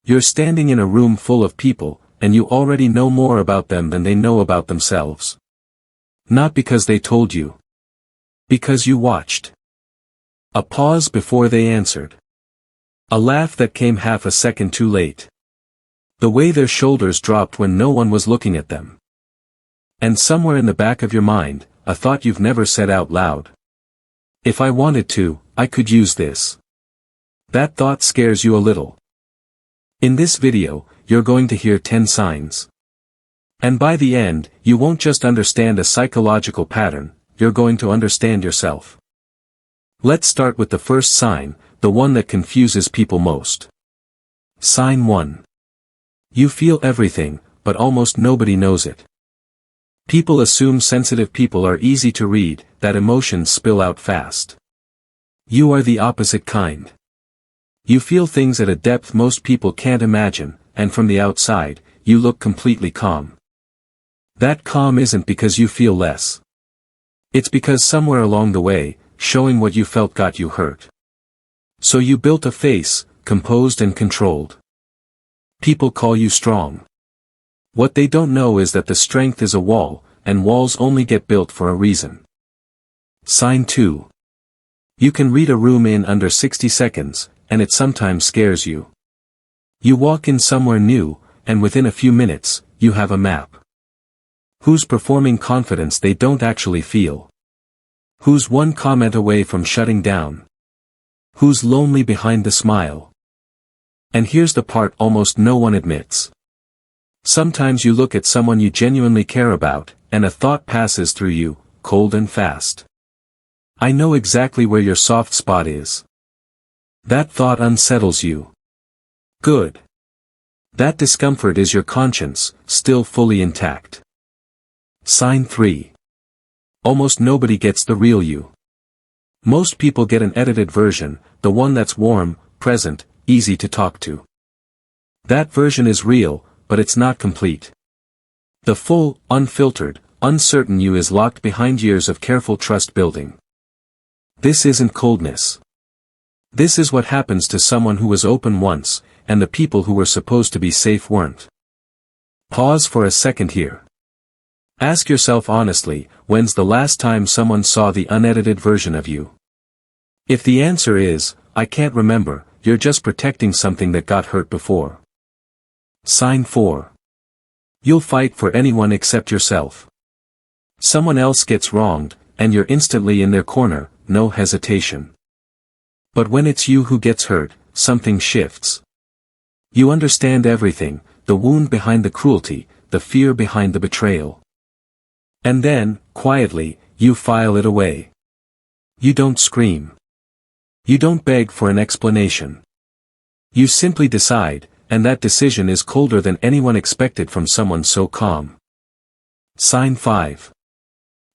You're standing in a room full of people, and you already know more about them than they know about themselves. Not because they told you. Because you watched. A pause before they answered. A laugh that came half a second too late. The way their shoulders dropped when no one was looking at them. And somewhere in the back of your mind, a thought you've never said out loud. If I wanted to, I could use this. That thought scares you a little. In this video, you're going to hear 10 signs. And by the end, you won't just understand a psychological pattern, you're going to understand yourself. Let's start with the first sign, the one that confuses people most. Sign 1. You feel everything, but almost nobody knows it. People assume sensitive people are easy to read, that emotions spill out fast. You are the opposite kind. You feel things at a depth most people can't imagine, and from the outside, you look completely calm. That calm isn't because you feel less. It's because somewhere along the way, showing what you felt got you hurt. So you built a face, composed and controlled. People call you strong. What they don't know is that the strength is a wall, and walls only get built for a reason. Sign 2. You can read a room in under 60 seconds, and it sometimes scares you. You walk in somewhere new, and within a few minutes, you have a map. Who's performing confidence they don't actually feel? Who's one comment away from shutting down? Who's lonely behind the smile? And here's the part almost no one admits. Sometimes you look at someone you genuinely care about, and a thought passes through you, cold and fast. I know exactly where your soft spot is. That thought unsettles you. Good. That discomfort is your conscience, still fully intact. Sign 3. Almost nobody gets the real you. Most people get an edited version, the one that's warm, present, easy to talk to. That version is real, but it's not complete. The full, unfiltered, uncertain you is locked behind years of careful trust building. This isn't coldness. This is what happens to someone who was open once, and the people who were supposed to be safe weren't. Pause for a second here. Ask yourself honestly, when's the last time someone saw the unedited version of you? If the answer is, I can't remember, you're just protecting something that got hurt before. Sign 4. You'll fight for anyone except yourself. Someone else gets wronged, and you're instantly in their corner, no hesitation. But when it's you who gets hurt, something shifts. You understand everything, the wound behind the cruelty, the fear behind the betrayal. And then, quietly, you file it away. You don't scream. You don't beg for an explanation. You simply decide, and that decision is colder than anyone expected from someone so calm. Sign 5.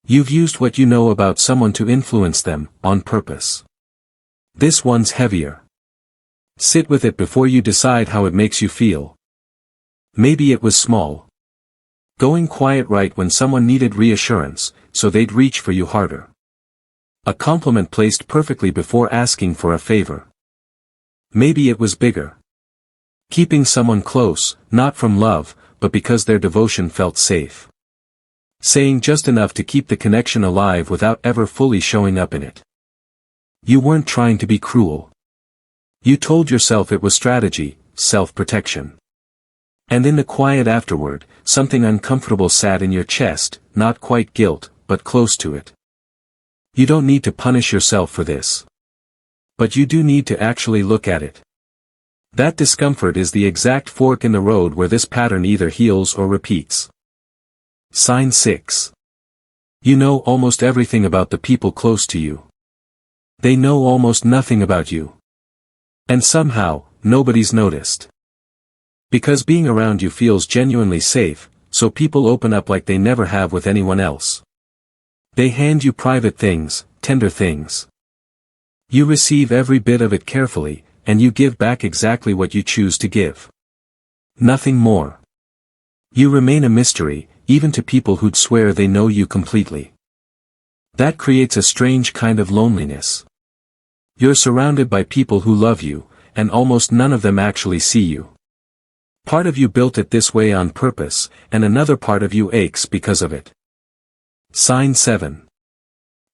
You've used what you know about someone to influence them, on purpose. This one's heavier. Sit with it before you decide how it makes you feel. Maybe it was small. Going quiet right when someone needed reassurance, so they'd reach for you harder. A compliment placed perfectly before asking for a favor. Maybe it was bigger. Keeping someone close, not from love, but because their devotion felt safe. Saying just enough to keep the connection alive without ever fully showing up in it. You weren't trying to be cruel. You told yourself it was strategy, self-protection. And in the quiet afterward, something uncomfortable sat in your chest, not quite guilt, but close to it. You don't need to punish yourself for this. But you do need to actually look at it. That discomfort is the exact fork in the road where this pattern either heals or repeats. Sign 6. You know almost everything about the people close to you. They know almost nothing about you. And somehow, nobody's noticed. Because being around you feels genuinely safe, so people open up like they never have with anyone else. They hand you private things, tender things. You receive every bit of it carefully, and you give back exactly what you choose to give. Nothing more. You remain a mystery, even to people who'd swear they know you completely. That creates a strange kind of loneliness. You're surrounded by people who love you, and almost none of them actually see you. Part of you built it this way on purpose, and another part of you aches because of it. Sign 7.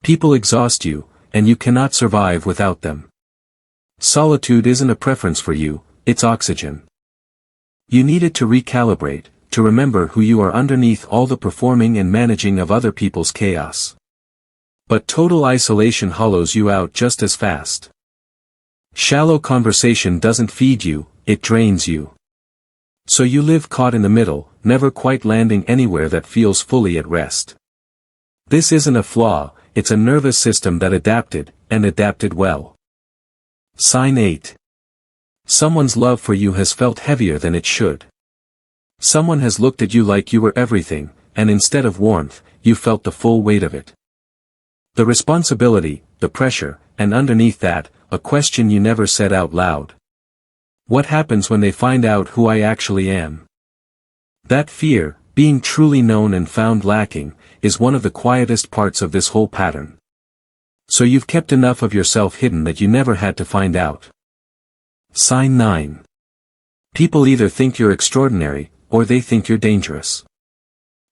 People exhaust you, and you cannot survive without them. Solitude isn't a preference for you, it's oxygen. You need it to recalibrate, to remember who you are underneath all the performing and managing of other people's chaos. But total isolation hollows you out just as fast. Shallow conversation doesn't feed you, it drains you. So you live caught in the middle, never quite landing anywhere that feels fully at rest. This isn't a flaw, it's a nervous system that adapted, and adapted well. Sign 8. Someone's love for you has felt heavier than it should. Someone has looked at you like you were everything, and instead of warmth, you felt the full weight of it. The responsibility, the pressure, and underneath that, a question you never said out loud. What happens when they find out who I actually am? That fear, being truly known and found lacking, is one of the quietest parts of this whole pattern. So you've kept enough of yourself hidden that you never had to find out. Sign 9. People either think you're extraordinary, or they think you're dangerous.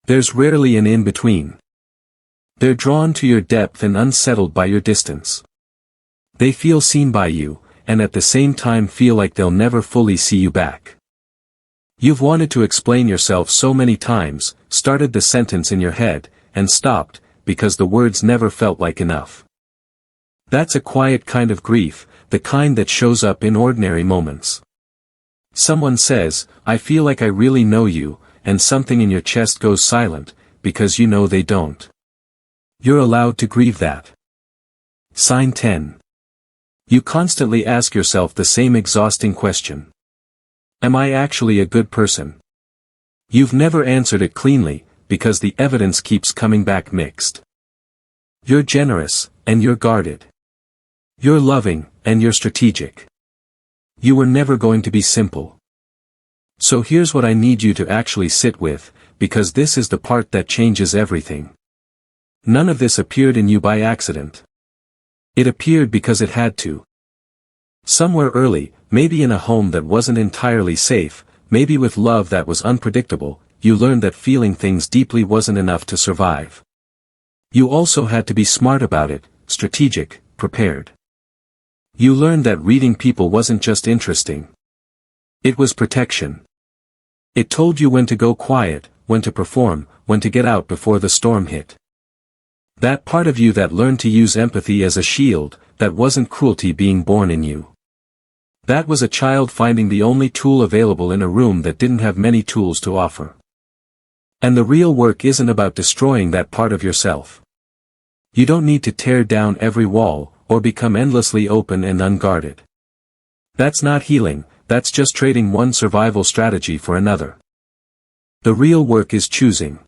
There's rarely an in-between. They're drawn to your depth and unsettled by your distance. They feel seen by you, and at the same time feel like they'll never fully see you back. You've wanted to explain yourself so many times, started the sentence in your head, and stopped, because the words never felt like enough. That's a quiet kind of grief, the kind that shows up in ordinary moments. Someone says, I feel like I really know you, and something in your chest goes silent, because you know they don't. You're allowed to grieve that. Sign 10. You constantly ask yourself the same exhausting question. Am I actually a good person? You've never answered it cleanly, because the evidence keeps coming back mixed. You're generous, and you're guarded. You're loving, and you're strategic. You were never going to be simple. So here's what I need you to actually sit with, because this is the part that changes everything. None of this appeared in you by accident. It appeared because it had to. Somewhere early, maybe in a home that wasn't entirely safe, maybe with love that was unpredictable, you learned that feeling things deeply wasn't enough to survive. You also had to be smart about it, strategic, prepared. You learned that reading people wasn't just interesting. It was protection. It told you when to go quiet, when to perform, when to get out before the storm hit. That part of you that learned to use empathy as a shield, that wasn't cruelty being born in you. That was a child finding the only tool available in a room that didn't have many tools to offer. And the real work isn't about destroying that part of yourself. You don't need to tear down every wall, or become endlessly open and unguarded. That's not healing, that's just trading one survival strategy for another. The real work is choosing.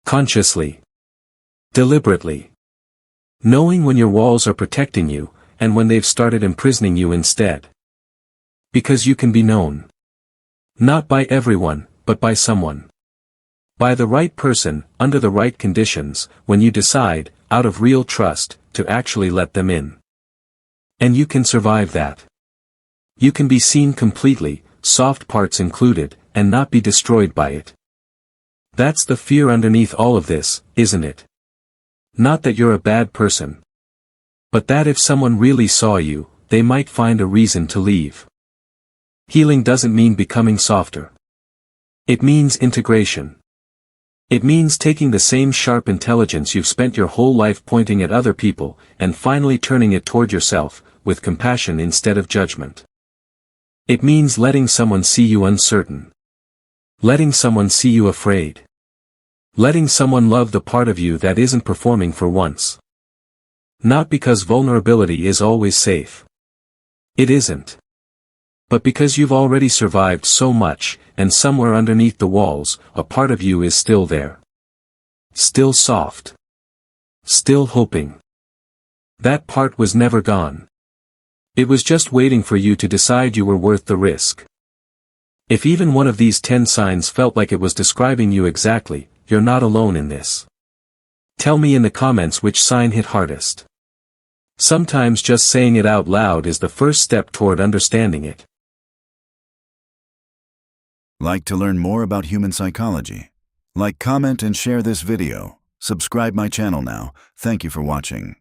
Consciously. Deliberately. Knowing when your walls are protecting you, and when they've started imprisoning you instead. Because you can be known. Not by everyone, but by someone. By the right person, under the right conditions, when you decide, out of real trust, to actually let them in. And you can survive that. You can be seen completely, soft parts included, and not be destroyed by it. That's the fear underneath all of this, isn't it? Not that you're a bad person. But that if someone really saw you, they might find a reason to leave. Healing doesn't mean becoming softer. It means integration. It means taking the same sharp intelligence you've spent your whole life pointing at other people, and finally turning it toward yourself, with compassion instead of judgment. It means letting someone see you uncertain. Letting someone see you afraid. Letting someone love the part of you that isn't performing for once. Not because vulnerability is always safe. It isn't. But because you've already survived so much, and somewhere underneath the walls, a part of you is still there. Still soft. Still hoping. That part was never gone. It was just waiting for you to decide you were worth the risk. If even one of these 10 signs felt like it was describing you exactly, you're not alone in this. Tell me in the comments which sign hit hardest. Sometimes just saying it out loud is the first step toward understanding it. Like to learn more about human psychology? Like, comment, and share this video. Subscribe my channel now. Thank you for watching.